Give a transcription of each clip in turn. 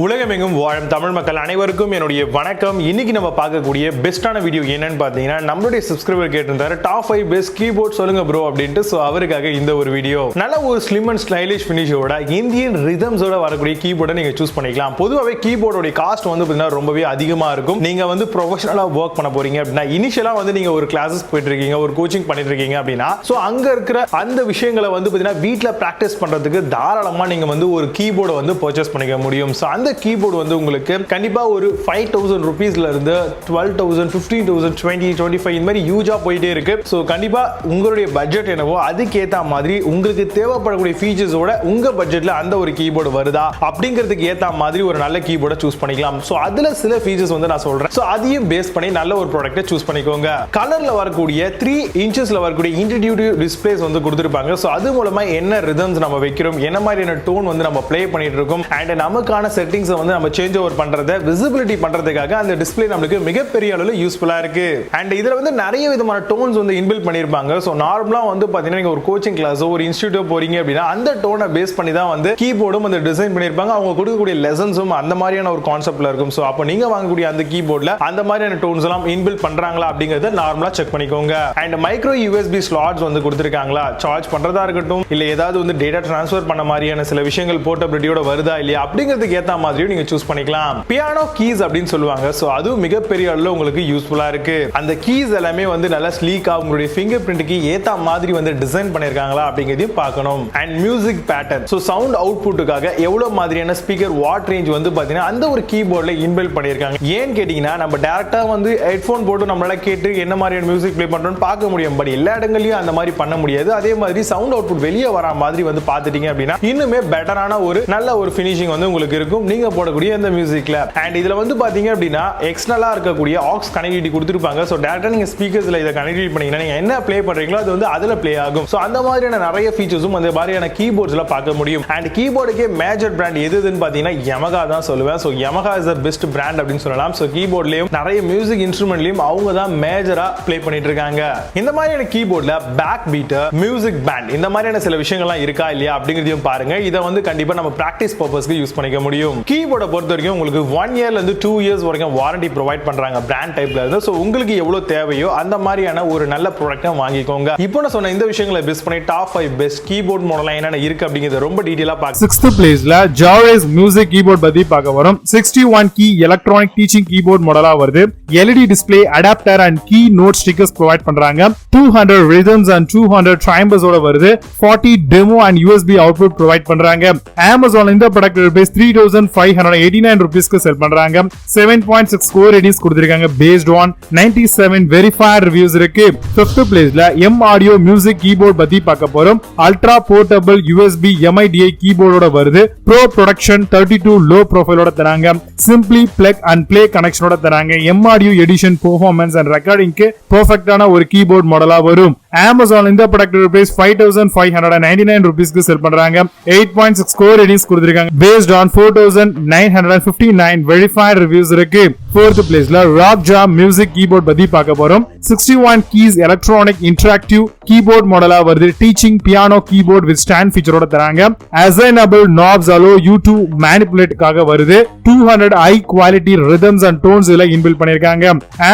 உலகமெங்கும் வாழும் தமிழ் மக்கள் அனைவருக்கும் என்னுடைய வணக்கம். இன்னைக்கு நம்ம பார்க்கக்கூடிய பெஸ்டான வீடியோ என்னன்னு பார்த்தீங்கன்னா, நம்மளுடைய சப்ஸ்கிரைபர் கேட்டிருந்தாரு டாப் 5 பெஸ்ட் கீபோர்ட் சொல்லுங்க ப்ரோ அப்படின்ட்டு. ஸோ அவருக்காக இந்த ஒரு வீடியோ. நல்ல ஒரு ஸ்லிம் அண்ட் ஸ்டைலிஷ் ஃபினிஷோட இந்தியன் ரிதம்ஸோட வரக்கூடிய கீபோர்டை நீங்க சூஸ் பண்ணிக்கலாம். பொதுவாகவே கீபோர்டோட காஸ்ட் வந்து பார்த்தீங்கன்னா ரொம்பவே அதிகமாக இருக்கும். நீங்க வந்து ப்ரொஃபஷனலாக ஒர்க் பண்ண போறீங்க அப்படின்னா, இனிஷியலாக வந்து நீங்க ஒரு கிளாஸஸ் போயிட்டு இருக்கீங்க, ஒரு கோச்சிங் பண்ணிட்டு இருக்கீங்க அப்படின்னா, ஸோ அங்க இருக்கிற அந்த விஷயங்களை வந்து பார்த்தீங்கன்னா வீட்டில் ப்ராக்டிஸ் பண்றதுக்கு தாராளமாக நீங்க வந்து ஒரு கீபோர்டை வந்து பர்ச்சேஸ் பண்ணிக்க முடியும். ஸோ அந்த கீபோர்டு வந்து உங்களுக்கு கண்டிப்பா ஒரு 5000 ரூபீஸ்ல இருந்து 12000, 15000, 20, 25 இந்த மாதிரி யூஜா போயிட்டே இருக்கு. சோ கண்டிப்பா உங்களுடைய பட்ஜெட் என்னவோ அதுக்கேத்த மாதிரி உங்களுக்கு தேவைப்படக்கூடிய ஃபீச்சர்ஸோட உங்க பட்ஜெட்ல அந்த ஒரு கீபோர்டு வருதா அப்படிங்கிறதுக்கு ஏத்த மாதிரி ஒரு நல்ல கீபோர்டை சூஸ் பண்ணிக்கலாம். சோ அதுல சில ஃபீச்சர்ஸ் வந்து நான் சொல்றேன். சோ அதையும் பேஸ் பண்ணி நல்ல ஒரு ப்ராடக்ட்டை சூஸ் பண்ணிக்கோங்க. கலர்ல வரக்கூடிய 3 இன்ச்சஸ்ல வரக்கூடிய இன்டிடியூட்டிவ் டிஸ்பிளேஸ் வந்து கொடுத்திருப்பாங்க. சோ அது மூலமா என்ன ரிதம்ஸ் நம்ம வைக்கிறோம், என்ன மாதிரியான டோன் வந்து நம்ம ப்ளே பண்ணிட்டு இருக்கோம், அண்ட் நமக்கான செட்டிங்ஸ் வந்து நம்ம சேஞ்ச் ஓவர் பண்றத விசிபிலிட்டி பண்றதுக்காக அந்த டிஸ்ப்ளே நமக்கு மிகப்பெரிய அளவுல யூஸ்ஃபுல்லா இருக்கு. அண்ட் இதுல வந்து நிறைய விதமான டோன்ஸ் வந்து இன்பில்ட் பண்ணிருப்பாங்க. சோ நார்மலா வந்து பாத்தீங்கன்னா நீங்க ஒரு கோச்சிங் கிளாஸ் ஒரு இன்ஸ்டிடியூட் போறீங்க அப்படின்னா அந்த டோனை பேஸ் பண்ணி தான் வந்து கீபோர்டும் வந்து டிசைன் பண்ணிருப்பாங்க. அவங்க கொடுக்கக்கூடிய லெசன்ஸும் அந்த மாதிரியான ஒரு கான்செப்ட்ல இருக்கும். சோ அப்போ நீங்க வாங்கக்கூடிய அந்த கீபோர்ட்ல அந்த மாதிரியான டோன்ஸ் எல்லாம் இன்பில்ட் பண்றாங்களா அப்படிங்கறத நார்மலா செக் பண்ணிக்கோங்க. அண்ட் மைக்ரோ யூஎஸ்பி ஸ்லாட்ஸ் வந்து கொடுத்திருக்காங்களா, சார்ஜ் பண்றதா இருக்கட்டும் இல்ல ஏதாவது வந்து டேட்டா டிரான்ஸ்ஃபர் பண்ண மாதிரியான சில விஷயங்கள் போர்ட்டபிலிட்டியோட வருதா இல்லையா அப்படிங்கிறதுக்கு ஏத்த மாதிரி நீங்க சூஸ் பண்ணிக்கலாம். பியானோ கீஸ் அப்படின்னு சொல்லுவாங்க. சோ அது மிகப்பெரிய அளவுல உங்களுக்கு யூஸ்ஃபுல்லா இருக்கு. அந்த கீஸ் எல்லாமே வந்து நல்லா ஸ்லீக்கா உங்களுடைய ஃபிங்கர் பிரிண்ட்க்கு ஏத்த மாதிரி வந்து டிசைன் பண்ணிருக்காங்களா அப்படிங்கறதையும் பார்க்கணும். And music pattern, so sound அவுட்புட்டுக்காக எவ்வளவு மாதிரியான ஸ்பீக்கர் வாட் ரேஞ்ச் வந்து பாத்தீங்கன்னா அந்த ஒரு கீபோர்ட்ல இன்பில்ட் பண்ணிருக்காங்க. ஏன்னு கேட்டீங்கன்னா நம்ம டைரக்டா வந்து ஹெட்போன் போட்டு நம்மளால கேட்டு என்ன மாதிரியான மியூசிக் ப்ளே பண்றோம்னு பார்க்க முடியும். பட் எல்லா இடங்களையும் அந்த மாதிரி பண்ண முடியாது. அதே மாதிரி சவுண்ட் அவுட்புட் வெளியே வர மாதிரி வந்து பாத்துட்டீங்க அப்படின்னா இன்னுமே பெட்டரான ஒரு நல்ல ஒரு ஃபினிஷிங் வந்து உங்களுக்கு இருக்கும் நீங்க போடக்கூடிய அந்த மியூசிக்ல. அண்ட் இதுல வந்து பாத்தீங்க அப்படின்னா எக்ஸ்டர்னலா இருக்கக்கூடிய ஆக்ஸ் கனெக்டிவிட்டி கொடுத்திருப்பாங்க. சோ டைரக்டா நீங்க ஸ்பீக்கர்ஸ்ல இத கனெக்டிவிட்டி பண்ணீங்கன்னா நீங்க என்ன ப்ளே பண்றீங்களோ அது வந்து அதுல ப்ளே ஆகும். சோ அந்த மாதிரியான நிறைய ஃபீச்சர்ஸும் அந்த மாதிரியான கீபோர்ட்ஸ்ல பார்க்க முடியும். அண்ட் கீபோர்டுக்கே மேஜர் பிராண்ட் எதுன்னு பாத்தீங்கன்னா Yamaha தான் சொல்லுவேன். So Yamaha is the best brand அப்படின்னு சொல்லலாம். சோ கீபோர்ட்லயும் நிறைய மியூசிக் இன்ஸ்ட்ருமென்ட்லயும் அவங்க தான் மேஜரா ப்ளே பண்ணிட்டு இருக்காங்க. இந்த மாதிரியான கீபோர்ட்ல பேக் பீட்டர், மியூசிக் பேண்ட் இந்த மாதிரியான சில விஷயங்கள்லாம் இருக்கா இல்லையா அப்படிங்கறதையும் பாருங்க. இத வந்து கண்டிப்பா நம்ம பிராக்டிஸ் பர்பஸ்க்கு யூஸ் பண்ணிக்க முடியும். கீபோர்டை பொறுத்த வரைக்கும் உங்களுக்கு 1 இயர்ல இருந்து 2 இயர்ஸ் வரைக்கும் வாரண்டி ப்ரொவைட் பண்றாங்க பிராண்ட் டைப்ல இருந்து. சோ உங்களுக்கு எவ்வளவு தேவையோ அந்த மாதிரியான ஒரு நல்ல ப்ராடக்ட்டை வாங்கிக்கோங்க. இப்போ நான் சொன்ன இந்த விஷயங்களை பேஸ் பண்ணி டாப் 5 பெஸ்ட் கீபோர்ட் மாடல் என்னென்ன இருக்கு அப்படிங்கறது ரொம்ப டீடைலா பார்க்கலாம். 6th பிளேஸ்ல JUAREZ மியூசிக் கீபோர்ட் பத்தி பார்க்க வரோம். 61 கீ எலக்ட்ரானிக் டீச்சிங் கீபோர்ட் மாடலா வருது. LED display, adapter and key note stickers provide பண்றாங்க. 200 ரிதம்ஸ் அண்ட் 200 ட்ரைம்பர்ஸ் ஓட வருது. 40 demo and USB output provide பண்றாங்க. Amazon இந்த ப்ராடக்ட் ரூபீஸ் 3589 ரூபீஸ்க்கு செல் பண்றாங்க. 7.6 ஸ்கோர் ரேட்டிங்ஸ் கொடுத்திருக்காங்க. பேஸ்ட் ஆன் 97 வெரிஃபைட் ரிவ்யூஸ் இருக்கு. 5th பிளேஸ்ல M ஆடியோ மியூசிக் கீபோர்ட் பத்தி பார்க்க போறோம். அல்ட்ரா போர்ட்டபிள் USB MIDI கீபோர்டோட வருது. ப்ரோ ப்ரொடக்ஷன் 32 லோ ப்ரொஃபைலோட தராங்க. சிம்பிளி பிளக் அண்ட் பிளே கனெக்ஷனோட தராங்க. M audio edition performance and ரெக்கார்டிங்க்கு பெர்ஃபெக்ட்டான ஒரு கீபோர்ட் மாடலா வரும். Amazon இந்த ப்ராடக்ட் ரூபீஸ் 5599 ரூபீஸ்க்கு செல் பண்றாங்க. 8.6 ஸ்கோர் ரேட்டிங்ஸ் கொடுத்திருக்காங்க. பேஸ்ட் ஆன் 4959 வெரிஃபைட் ரிவ்யூஸ் இருக்கு. 4th பிளேஸ்ல RockJam மியூசிக் கீபோர்ட் பத்தி பார்க்க போறோம். 61 கீஸ் எலக்ட்ரானிக் இன்டராக்டிவ் கீபோர்ட் மாடலா வருது. Teaching piano keyboard with stand ஃபீச்சரோட தராங்க. Assignable knobs allow you to manipulate காக வருது. 200 high quality rhythms and tones இதுல இன்பில்ட் பண்ணிருக்காங்க.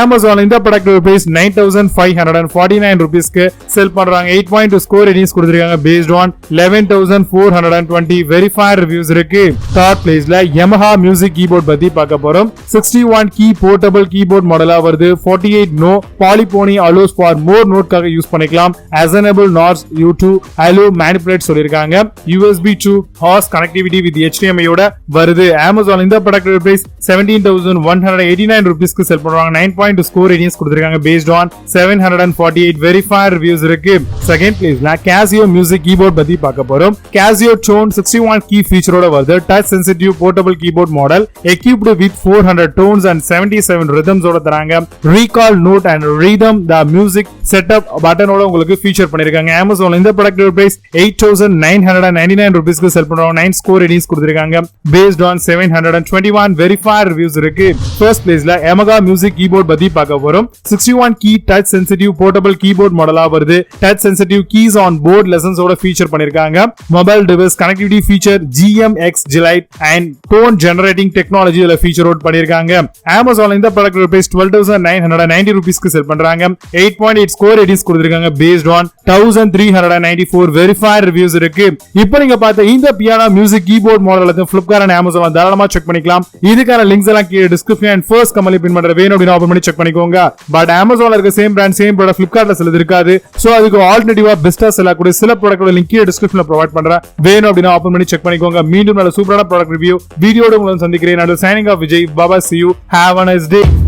Amazon இந்த ப்ராடக்ட் ரூபீஸ் 9549 ரூபீஸ்க்கு செல் பண்றாங்க. 8.2 ஸ்கோர் ரேட்டிங்ஸ் கொடுத்திருக்காங்க. பேஸ்ட் ஆன் 11420 வெரிஃபைட் ரிவ்யூஸ் இருக்கு. 3rd பிளேஸ்ல Yamaha மியூசிக் கீபோர்ட் பத்தி பார்க்க போறோம். 61 கீ போர்ட்டபிள் கீபோர்ட் மாடலா வருது. 48 note polyphony allows for more note காக யூஸ் பண்ணிக்கலாம். Assemble knobs you to allow manipulate சொல்லிருக்காங்க. USB to host connectivity with HDMI ஓட வருது. Amazon இந்த ப்ராடக்ட் ரூபீஸ் 17189 ரூபீஸ்க்கு செல் பண்றாங்க. 9.2 ஸ்கோர் ரேட்டிங்ஸ் கொடுத்திருக்காங்க. பேஸ்ட் ஆன் 748 வெரிஃபைட் ரிவ்யூஸ் இருக்கு. 2nd பிளேஸ்ல Casio மியூசிக் கீபோர்ட் பத்தி பார்க்க போறோம். Casio Tone 61 கீ ஃபீச்சரோட வருது. Touch sensitive portable keyboard model equipped with 400 tones and and 77 rhythms ஓட தராங்க. Recall note and rhythm the music setup button ஓட உங்களுக்கு ஃபீச்சர் பண்ணிருக்காங்க. Amazon இந்த ப்ராடக்ட் பிரைஸ் 8999 ரூபீஸ்க்கு செல் பண்றோம். 9 ஸ்கோர் ரேட்டிங்ஸ் கொடுத்திருக்காங்க. based on 721 verified reviews இருக்கு. first placeல Yamaha music keyboard பத்தி பார்க்க போறோம். 61 key touch sensitive portable keyboard மாடலா வருது. touch sensitive keys on board lessons ஓட ஃபீச்சர் பண்ணிருக்காங்க. mobile device connectivity feature GMX Gillite and tone generating technology இதுல ஃபீச்சர் அவுட் பண்ணிருக்காங்க. Amazon இந்த ப்ராடக்ட் பிரைஸ் 12990 ரூபீஸ்க்கு செல் பண்றாங்க. 8.8 ஸ்கோர் ரேட்டிங்ஸ் கொடுத்திருக்காங்க. based on 1394 verified reviews இருக்கு. இப்போ நீங்க பார்த்த இந்த பியானோ மியூசிக் கீபோர்ட் மாடல் வந்து Flipkart and Amazon தாராளமா செக் பண்ணிக்கலாம். இதுக்கான லிங்க்ஸ் எல்லாம் கீழ டிஸ்கிரிப்ஷன் and first கமெண்ட்ல பின் பண்ற வேணும் அப்படினா ஓபன் பண்ணி செக் பண்ணிக்கோங்க. பட் Amazonல இருக்க சேம் பிராண்ட் சேம் ப்ராடக்ட் Flipkartல சிலது இருக்காது. சோ அதுக்கு ஆல்டர்னேட்டிவா பெஸ்டா செல்லக்கூடிய சில ப்ராடக்ட்டோட லிங்க் கீழ டிஸ்கிரிப்ஷன்ல ப்ரொவைட் பண்றேன். வேணும் அப்படினா ஓபன் பண்ணி செக் பண்ணிக்கோங்க. மீண்டும் நல்ல சூப்பரான ப்ராடக்ட் ரிவ்யூ வீடியோட உங்களை சந்திக்கிறேன். நான் signing off Vijay. Baba see you. Have a nice day.